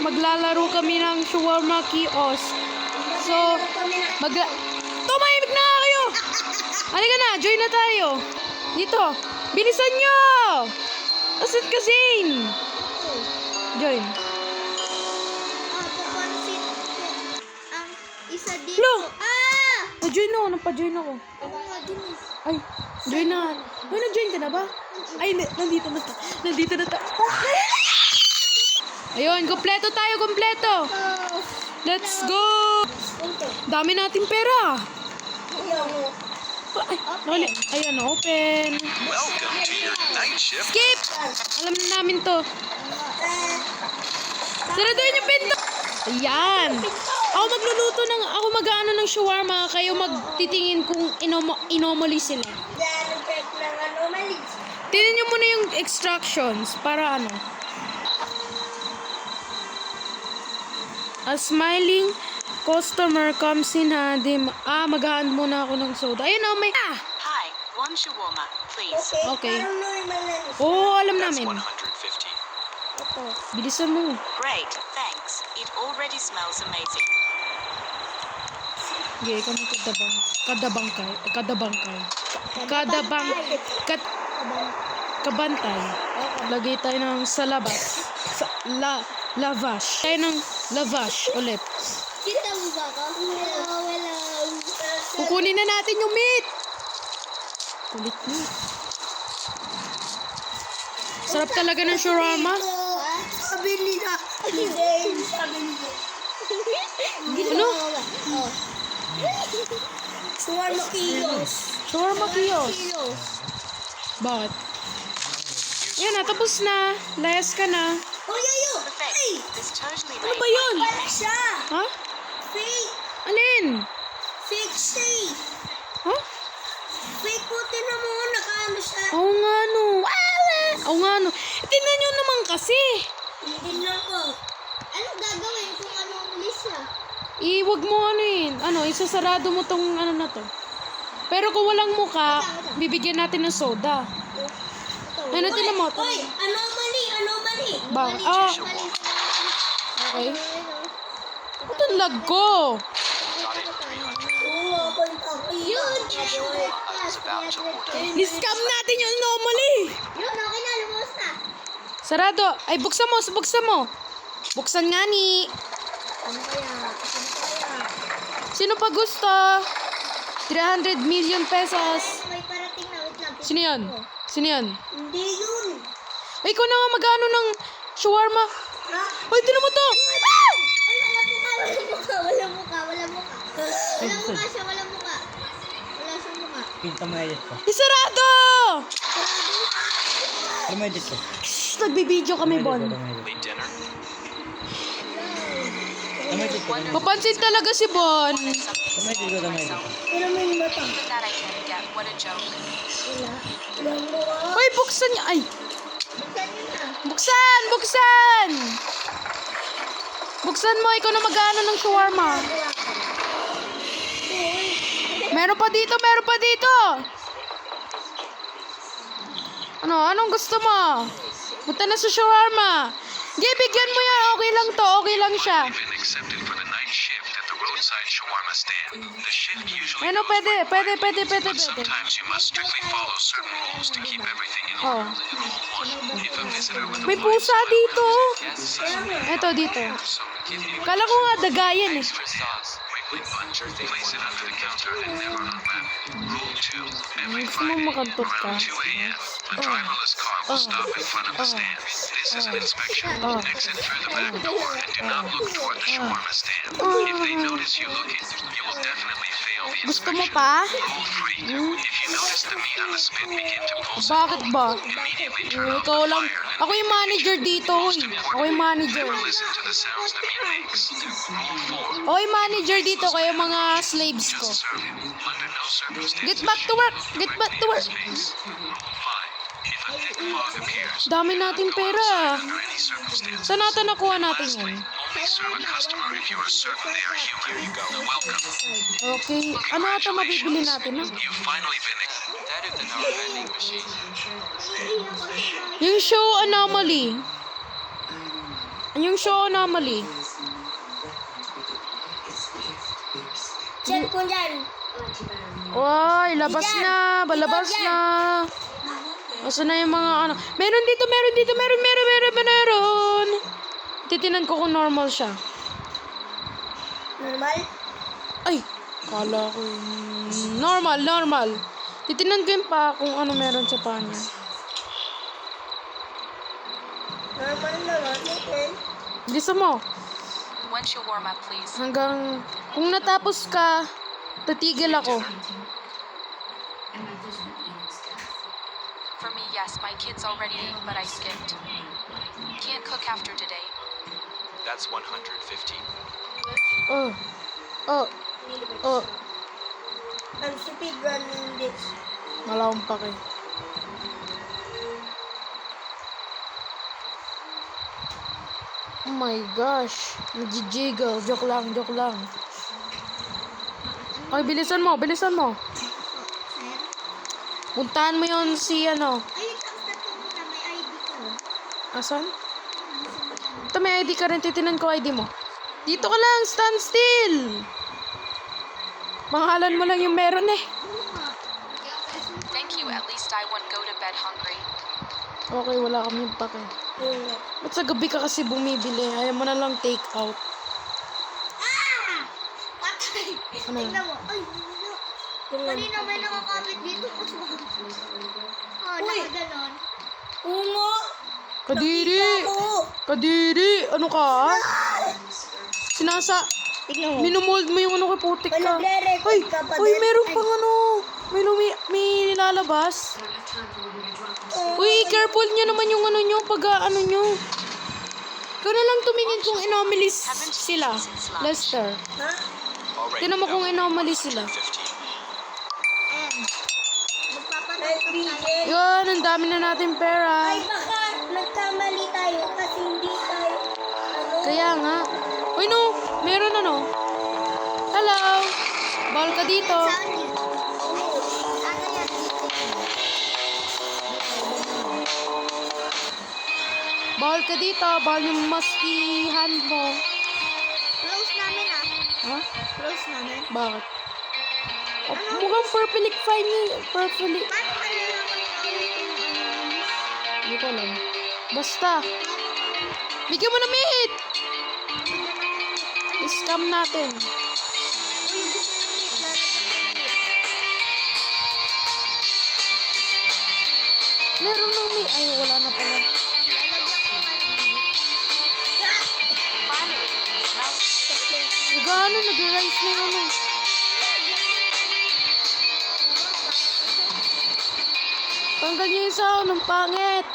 maglalaro kami ng shawarma kiosk. So, tumahimik na nga kayo! Halika na, join na tayo. Dito, bilisan nyo! Asan ka, Zane? Join. Papansin ko ang isa dito. Lo! Ah! Pa-join ako, napa-join ako. Ako nga din eh. Ay, join na. Ay, nag-join ka na ba? Ay, nandito na ta. Nandito na ta. Ayun, kompleto tayo, kompleto. Oh. Let's go! Ito. Dami nating pera. Ayun. Ay, nali. Ayan, open. Welcome to your night shift. Skip! Alam na namin to. Saraduin yung pinto! Ayan. Ako mag-ano ng shawarma. Kayo magtitingin kung anomaly sila. Check ng anomaly. Tingnan nyo muna yung extractions. Para ano. A smiling customer comes in handy. Mag-hand muna ako ng soda. Ayun na, may... Hi, one shawarma, please. Okay. Parang normal lang. Oo, alam That's namin. 150. Ito. Bilisan mo. Great, thanks. It already smells amazing. Okay, kami kadabangkay. Kabantay. Lagay tayo ng sa labas. Lavash. Tayo ng lavash ulit. Kita mo ba ako? Wala. Kukunin na natin yung meat. Kulit mo. Sarap talaga ng shawarma. Sabi nila. Sabi nila. Ano? Oh. Shawarma kilos. Shawarma kiosk. Bakit? Yan na, tapos na. Layas ka na. Oh, yayo! Perfect. Ay! This totally Ano made ba yun? Wala siya! Ha? Fake! Alin? Fake siya eh! Ha? Fake po, tinan mo, nakaano siya. Oo nga no. Oo nga no. Tingnan nyo naman kasi. Tingnan ko. Anong gagawin kung ano ulit siya? Iwag mo ano yun. Ano, isasarado mo tong ano na to. Pero kung walang muka, bibigyan natin ng soda. Ano tingnan mo? Oy! Anomaly! Anomaly! Ba? Ah, okay. Ba't ang lag ko? Oo, yun! Niscam natin yung anomaly. Yun, okay na, lumos na. Sarado. Ay, buksan mo. Buksan mo. Buksan nga ni. Ano kaya? Sino pa gusto? 300 million pesos. May parating na, wait lang. Sino yan? Sino yan? Hindi yun. Ay, ikaw na nga mag-ano ng shawarma. Ha? Ay, tinan mo to. Ay, wala mukha, wala mukha, wala mukha, wala mukha. Wala mukha siya, wala mukha. Wala siyang mukha. Pinta mo edit ko. Isarado! Ano mo edit ko? Shhh, nagbibideo kami, Bon. Late dinner. Ano mo edit ko? Papansin talaga si Bon. Ano mo edit ko? Ano mo edit ko? Pero may mata. Even that I can get. What a joke. Wala. Walang mukha. Ay, buksan niya. Ay, Buksan niyo na. buksan! Buksan! Buksan mo, ikaw na mag-ano ng shawarma. Meron pa dito, meron pa dito. Ano, anong gusto mo? Punta na sa shawarma. Sige, bigyan mo yan. Okay lang to, okay lang siya. You've been accepted for the night shift at the roadside shawarma stand. The shift usually Ano, pwede. but sometimes you must strictly follow certain rules to keep everything in Oh. order. If a visitor with a May pusa dito. guest Eto, dito. so give you Kala ko nga dagayan eh. extra sauce. Quickly punch or place it under the counter and never unwrap. Rule 2. Every Gusto mo Friday makantot ka? around 2 a.m. A driverless car will stop in front of the stand. This is an inspection. Exit through the back door and do not look toward the shawarma stand. If they notice you looking, you will definitely fail the Gusto mo inspection. pa? Rule 3. If you notice the meat on the spit begin to pulse, Bakit ba? immediately turn off Ikaw the lang. fire. Ako yung manager dito. Most Ako yung importantly, manager. never listen to the sounds the meat makes. Rule 4. Ako yung manager dito. Kayo mga slaves ko. Just serve him. Under no circumstances Get back to work. Get back to work. Space. Rule 5. If a thick fog appears, Dami nating pera. under any circumstances. Saan natin nakuha natin Lastly, yan? only serve a customer if you are certain they are human. Here you go. Welcome. Okay. Ano ata mabibili natin, ha? You've finally been That is another vending machine. Yung show anomaly. Yung show anomaly. Check ko dyan. Oy, labas na. Balabas na. Asa na yung mga ano. Meron dito. Meron. Titinan ko kung normal siya. Normal? Ay, kala ko normal. Titinan ko yung pa kung ano meron sa pa niya. Normal naman. Okay. Bisa mo. Once you warm up, please. Hanggang, kung natapos ka, tatigil ako. For me, yes, my kids already ate, but I skipped. Can't cook after today. That's 115. Oh. Ang stupid running this. Wala akong pake. Oh my gosh. Nag-jiggle. Joke lang. Okay, bilisan mo. Puntahan mo yon si ano. Ay, stop ko muna. May ID ko. Asan? Ito, may ID ka rin. Titinan ko ID mo. Dito ka lang. Stand still. Pangalan mo lang yung meron eh. Thank you, at least I won't go to bed hungry. Okay, wala kami pake. Ba't sa gabi ka kasi bumibili? Ayaw mo na lang take out. Patay! Ano? Tignan mo. Ay, kanina may nakakapit dito. Nakaganon. Umo! Kadiri! Ano ka? Tignan mo. Minumold mo yung ano kay putik Ay, ka. nagre-record ka pa Uy, din. meron pang ano. May nilalabas. Uy, careful nyo naman yung ano nyo pag ano nyo. Ikaw na lang tumingin kung anomalies sila. Lester. Ha? Tinan mo kung anomalies sila. Ayan. Magpapatay tayo. Yun, ang dami na natin pera. Ay, baka nagkamali tayo kasi hindi tayo, Kaya nga. Uy, no. Meron ano. Hello. Bawal ka dito. Saan yun? Ano yan? Bawal ka dito. Bawal yung musky hand mo. Close namin ah. Ha? Close namin. Bakit? Oh, mukhang perfectly fine yun. Perfectly. Paano malalaman yung Hindi ko alam. Basta. Bigyan mo na meat! I-scam natin. Meron ng meat. Ay, wala na pala. Finally, it smells Gano'n, nag-rise na yung ano. Tanggal niyo yung sound. Ang pangit.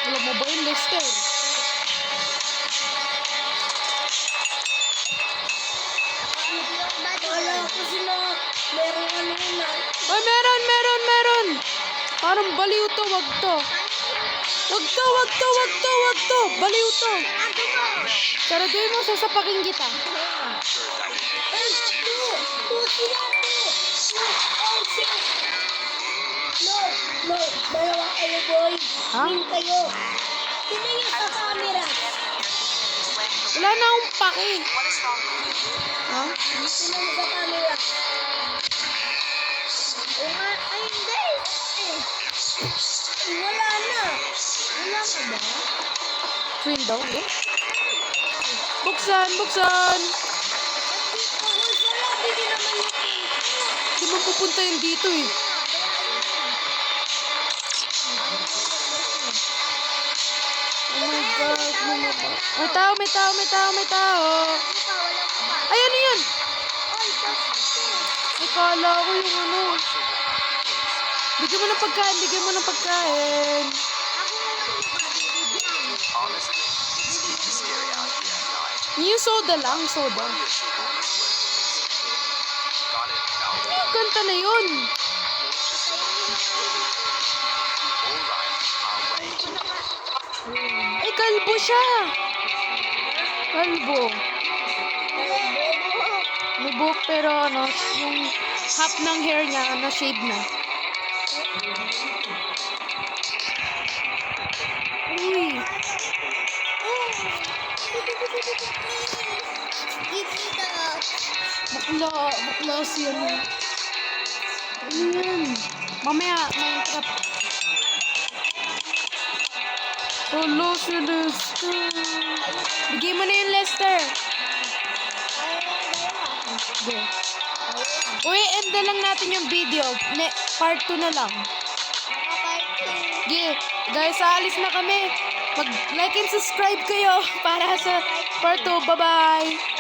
Alam mo ba yun, Lester? Wala ko sila. Merong ano na. Ay, meron! Parang baliw to, wag to. Wag to! Baliw to! Saraduin mo, sasapakin kita. Ay, no, sila to. No, dalawa kayo, boy. Ha? Team kayo. Sino yung sa camera? Wala na akong pake. What is wrong with you? Ha? Sino yung sa camera? Oo nga, ay hindi. Wala na. Wala ka ba? Window? Buksan! Wala, hindi naman yung Di mo pupunta yun dito eh. Oh my God. May tao! Ay, ano yun? Ay, kala ko yung ano. Bigyan mo ng pagkain. Honestly, it's pretty scary out here at night. Yung soda lang, soda. Got it. Now, Yung kanta na yun. alright, I'll wait. Ay, kalbo siya. Kalbo. May buhok pero ano, yung half ng hair niya na shade na. Give me the... Bakla siya mo. Ano yan? Mamaya, Minecraft. Hello, si Lester. Bigay mo na yung Lester. Go. Uy, end na lang natin yung video. Part 2 na lang. Sige, guys, aalis na kami. Mag-like and subscribe kayo para sa part 2. Bye-bye!